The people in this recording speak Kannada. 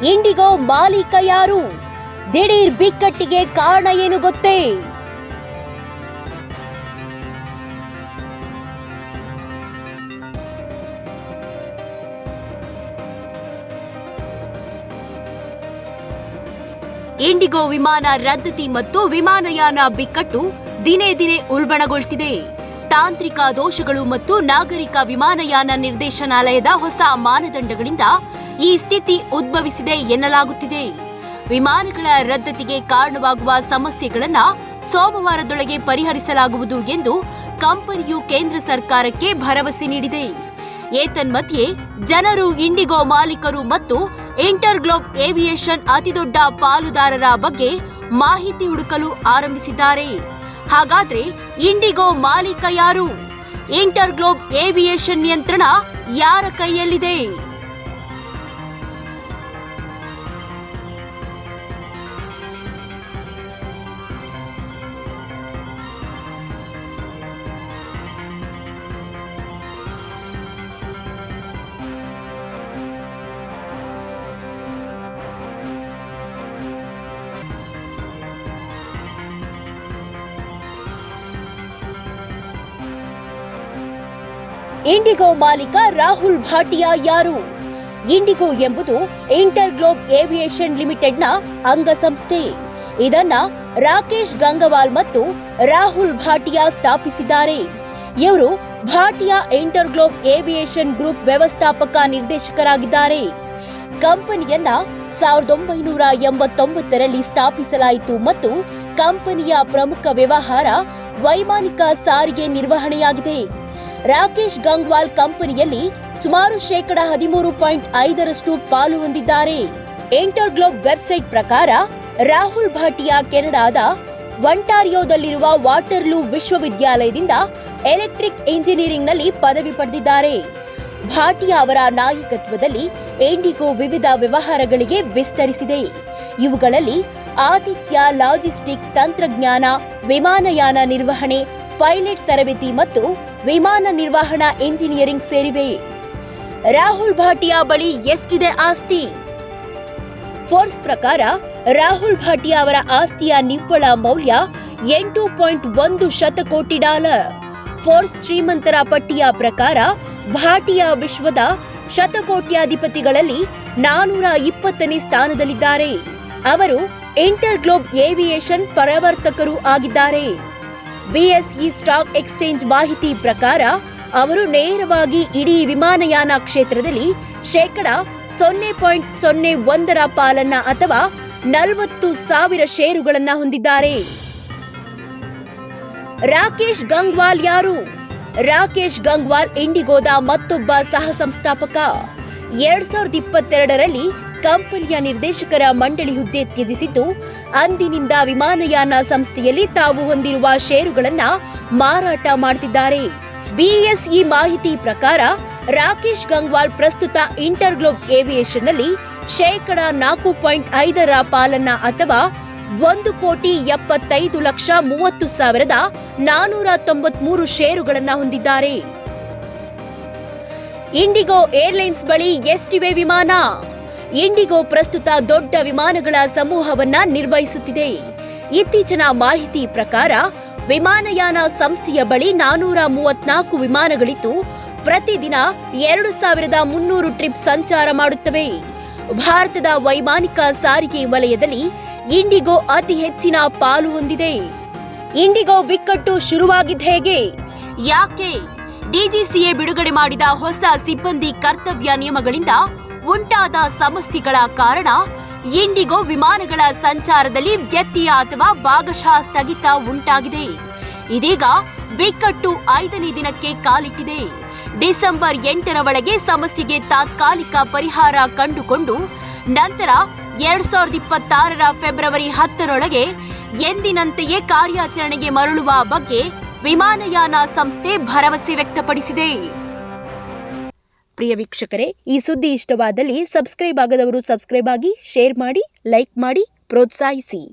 ಇಂಡಿಗೋ ಮಾಲೀಕ ಯಾರು? ದಿಢೀರ್ ಬಿಕ್ಕಟ್ಟಿಗೆ ಕಾರಣ ಏನು ಗೊತ್ತೇ? ಇಂಡಿಗೋ ವಿಮಾನ ರದ್ದತಿ ಮತ್ತು ವಿಮಾನಯಾನ ಬಿಕ್ಕಟ್ಟು ದಿನೇ ದಿನೇ ಉಲ್ಬಣಗೊಳ್ತಿದೆ. ತಾಂತ್ರಿಕ ದೋಷಗಳು ಮತ್ತು ನಾಗರಿಕ ವಿಮಾನಯಾನ ನಿರ್ದೇಶನಾಲಯದ ಹೊಸ ಮಾನದಂಡಗಳಿಂದ ಈ ಸ್ಥಿತಿ ಉದ್ಭವಿಸಿದೆ ಎನ್ನಲಾಗುತ್ತಿದೆ. ವಿಮಾನಗಳ ರದ್ದತಿಗೆ ಕಾರಣವಾಗುವ ಸಮಸ್ಯೆಗಳನ್ನು ಸೋಮವಾರದೊಳಗೆ ಪರಿಹರಿಸಲಾಗುವುದು ಎಂದು ಕಂಪನಿಯು ಕೇಂದ್ರ ಸರ್ಕಾರಕ್ಕೆ ಭರವಸೆ ನೀಡಿದೆ. ಏತನ್ಮಧ್ಯೆ ಜನರು ಇಂಡಿಗೋ ಮಾಲೀಕರು ಮತ್ತು ಇಂಟರ್ಗ್ಲೋಬ್ ಏವಿಯೇಷನ್ ಅತಿದೊಡ್ಡ ಪಾಲುದಾರರ ಬಗ್ಗೆ ಮಾಹಿತಿ ಹುಡುಕಲು ಆರಂಭಿಸಿದ್ದಾರೆ. ಹಾಗಾದ್ರೆ ಇಂಡಿಗೋ ಮಾಲೀಕ ಯಾರು? ಇಂಟರ್ಗ್ಲೋಬ್ ಏವಿಯೇಷನ್ ನಿಯಂತ್ರಣ ಯಾರ ಕೈಯಲ್ಲಿದೆ? ಇಂಡಿಗೋ ಮಾಲೀಕ ರಾಹುಲ್ ಭಾಟಿಯಾ ಯಾರು? ಇಂಡಿಗೋ ಎಂಬುದು ಇಂಟರ್ಗ್ಲೋಬ್ ಏವಿಯೇಷನ್ ಲಿಮಿಟೆಡ್ನ ಅಂಗಸಂಸ್ಥೆ. ಇದನ್ನ ರಾಕೇಶ್ ಗಂಗವಾಲ್ ಮತ್ತು ರಾಹುಲ್ ಭಾಟಿಯಾ ಸ್ಥಾಪಿಸಿದ್ದಾರೆ. ಇವರು ಭಾಟಿಯಾ ಇಂಟರ್ಗ್ಲೋಬ್ ಏವಿಯೇಷನ್ ಗ್ರೂಪ್ ವ್ಯವಸ್ಥಾಪಕ ನಿರ್ದೇಶಕರಾಗಿದ್ದಾರೆ. ಕಂಪನಿಯನ್ನ 1989ರಲ್ಲಿ ಸ್ಥಾಪಿಸಲಾಯಿತು ಮತ್ತು ಕಂಪನಿಯ ಪ್ರಮುಖ ವ್ಯವಹಾರ ವೈಮಾನಿಕ ಸಾರಿಗೆ ನಿರ್ವಹಣೆಯಾಗಿದೆ. ರಾಕೇಶ್ ಗಂಗ್ವಾಲ್ ಕಂಪನಿಯಲ್ಲಿ ಸುಮಾರು 13.5% ಪಾಲು ಹೊಂದಿದ್ದಾರೆ. ಇಂಟರ್ಗ್ಲೋಬ್ ವೆಬ್ಸೈಟ್ ಪ್ರಕಾರ ರಾಹುಲ್ ಭಾಟಿಯಾ ಕೆನಡಾದ ಒಂಟಾರಿಯೋದಲ್ಲಿರುವ ವಾಟರ್ಲೂ ವಿಶ್ವವಿದ್ಯಾಲಯದಿಂದ ಎಲೆಕ್ಟ್ರಿಕ್ ಇಂಜಿನಿಯರಿಂಗ್ನಲ್ಲಿ ಪದವಿ ಪಡೆದಿದ್ದಾರೆ. ಭಾಟಿಯಾ ಅವರ ನಾಯಕತ್ವದಲ್ಲಿ ಇಂಡಿಗೋ ವಿವಿಧ ವ್ಯವಹಾರಗಳಿಗೆ ವಿಸ್ತರಿಸಿದೆ. ಇವುಗಳಲ್ಲಿ ಆತಿಥ್ಯ, ಲಾಜಿಸ್ಟಿಕ್ಸ್, ತಂತ್ರಜ್ಞಾನ, ವಿಮಾನಯಾನ ನಿರ್ವಹಣೆ, ಪೈಲಟ್ ತರಬೇತಿ ಮತ್ತು ವಿಮಾನ ನಿರ್ವಹಣಾ ಇಂಜಿನಿಯರಿಂಗ್ ಸೇರಿವೆ. ರಾಹುಲ್ ಭಾಟಿಯಾ ಬಳಿ ಎಷ್ಟಿದೆ ಆಸ್ತಿ? ಫೋರ್ಬ್ಸ್ ಪ್ರಕಾರ ರಾಹುಲ್ ಭಾಟಿಯಾ ಅವರ ಆಸ್ತಿಯ ನಿವ್ವಳ ಮೌಲ್ಯ $8.1 ಶತಕೋಟಿ. ಫೋರ್ಬ್ಸ್ ಶ್ರೀಮಂತರ ಪಟ್ಟಿಯ ಪ್ರಕಾರ ಭಾಟಿಯಾ ವಿಶ್ವದ ಶತಕೋಟ್ಯಾಧಿಪತಿಗಳಲ್ಲಿ 420ನೇ ಸ್ಥಾನದಲ್ಲಿದ್ದಾರೆ. ಅವರು ಇಂಟರ್ಗ್ಲೋಬ್ ಏವಿಯೇಷನ್ ಪ್ರವರ್ತಕರು ಆಗಿದ್ದಾರೆ. ಬಿಎಸ್ಇ ಸ್ಟಾಕ್ ಎಕ್ಸ್ಚೇಂಜ್ ಮಾಹಿತಿ ಪ್ರಕಾರ ಅವರು ನೇರವಾಗಿ ಇಡೀ ವಿಮಾನಯಾನ ಕ್ಷೇತ್ರದಲ್ಲಿ 0.01% ಪಾಲನ್ನ ಅಥವಾ 40,000 ಷೇರುಗಳನ್ನು ಹೊಂದಿದ್ದಾರೆ. ರಾಕೇಶ್ ಗಂಗ್ವಾಲ್ ಯಾರು? ರಾಕೇಶ್ ಗಂಗ್ವಾಲ್ ಇಂಡಿಗೋದ ಮತ್ತೊಬ್ಬ ಸಹ ಸಂಸ್ಥಾಪಕ. 2022ರಲ್ಲಿ ಕಂಪನಿಯ ನಿರ್ದೇಶಕರ ಮಂಡಳಿ ಹುದ್ದೆ ತ್ಯಜಿಸಿದ್ದು, ಅಂದಿನಿಂದ ವಿಮಾನಯಾನ ಸಂಸ್ಥೆಯಲ್ಲಿ ತಾವು ಹೊಂದಿರುವ ಷೇರುಗಳನ್ನು ಮಾರಾಟ ಮಾಡುತ್ತಿದ್ದಾರೆ. ಬಿಎಸ್ಇ ಮಾಹಿತಿ ಪ್ರಕಾರ ರಾಕೇಶ್ ಗಂಗ್ವಾಲ್ ಪ್ರಸ್ತುತ ಇಂಟರ್ಗ್ಲೋಬ್ ಏವಿಯೇಷನ್ನಲ್ಲಿ 4.5% ಪಾಲನ್ನ ಅಥವಾ 1,75,30,493 ಷೇರುಗಳನ್ನು ಹೊಂದಿದ್ದಾರೆ. ಇಂಡಿಗೋ ಏರ್ಲೈನ್ಸ್ ಬಳಿ ಎಷ್ಟಿವೆ ವಿಮಾನ? ಇಂಡಿಗೋ ಪ್ರಸ್ತುತ ದೊಡ್ಡ ವಿಮಾನಗಳ ಸಮೂಹವನ್ನ ನಿರ್ವಹಿಸುತ್ತಿದೆ. ಇತ್ತೀಚಿನ ಮಾಹಿತಿ ಪ್ರಕಾರ ವಿಮಾನಯಾನ ಸಂಸ್ಥೆಯ ಬಳಿ 434 ವಿಮಾನಗಳಿದ್ದು ಪ್ರತಿದಿನ 2,300 ಟ್ರಿಪ್ ಸಂಚಾರ ಮಾಡುತ್ತವೆ. ಭಾರತದ ವೈಮಾನಿಕ ಸಾರಿಗೆ ವಲಯದಲ್ಲಿ ಇಂಡಿಗೋ ಅತಿ ಹೆಚ್ಚಿನ ಪಾಲು ಹೊಂದಿದೆ. ಇಂಡಿಗೋ ಬಿಕ್ಕಟ್ಟು ಶುರುವಾಗಿದ್ದ ಹೇಗೆ? ಯಾಕೆ? ಡಿಜಿಸಿಎ ಬಿಡುಗಡೆ ಮಾಡಿದ ಹೊಸ ಸಿಬ್ಬಂದಿ ಕರ್ತವ್ಯ ನಿಯಮಗಳಿಂದ ಉಂಟಾದ ಸಮಸ್ಯೆಗಳ ಕಾರಣ ಇಂಡಿಗೋ ವಿಮಾನಗಳ ಸಂಚಾರದಲ್ಲಿ ವ್ಯತ್ಯಯ ಅಥವಾ ಭಾಗಶಃ ಸ್ಥಗಿತ ಉಂಟಾಗಿದೆ. ಇದೀಗ ಬಿಕ್ಕಟ್ಟು 5ನೇ ದಿನಕ್ಕೆ ಕಾಲಿಟ್ಟಿದೆ. ಡಿಸೆಂಬರ್ 8ರ ಒಳಗೆ ಸಮಸ್ಯೆಗೆ ತಾತ್ಕಾಲಿಕ ಪರಿಹಾರ ಕಂಡುಕೊಂಡು ನಂತರ 2026ರ ಫೆಬ್ರವರಿ 10ರೊಳಗೆ ಎಂದಿನಂತೆಯೇ ಕಾರ್ಯಾಚರಣೆಗೆ ಮರಳುವ ಬಗ್ಗೆ ವಿಮಾನಯಾನ ಸಂಸ್ಥೆ ಭರವಸೆ ವ್ಯಕ್ತಪಡಿಸಿದೆ. ಪ್ರಿಯ ವೀಕ್ಷಕರೇ, ಈ ಸುದ್ದಿ ಇಷ್ಟವಾದಲ್ಲಿ ಸಬ್ಸ್ಕ್ರೈಬ್ ಆಗದವರು ಸಬ್ಸ್ಕ್ರೈಬ್ ಆಗಿ, ಶೇರ್ ಮಾಡಿ, ಲೈಕ್ ಮಾಡಿ, ಪ್ರೋತ್ಸಾಹಿಸಿ.